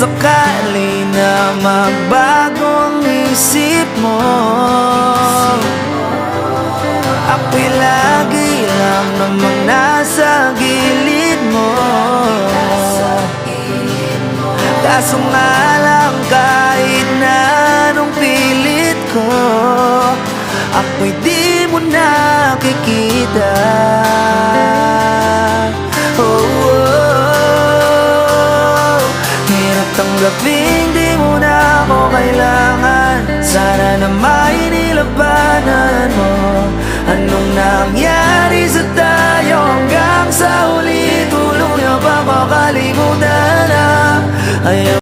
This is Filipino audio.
sakali na magbago ang isip mo, ako'y lagi lang namang nasa gilid mo. Kaso nga lang kahit na anong pilit ko, ako'y di mo nakikita. Hirap tanggapin di mo na ako kailangan. Sana na may nilabanan mo. Anong nangyari sa tayo hanggang sa huli? Tulong niya ba makalimutan na ayaw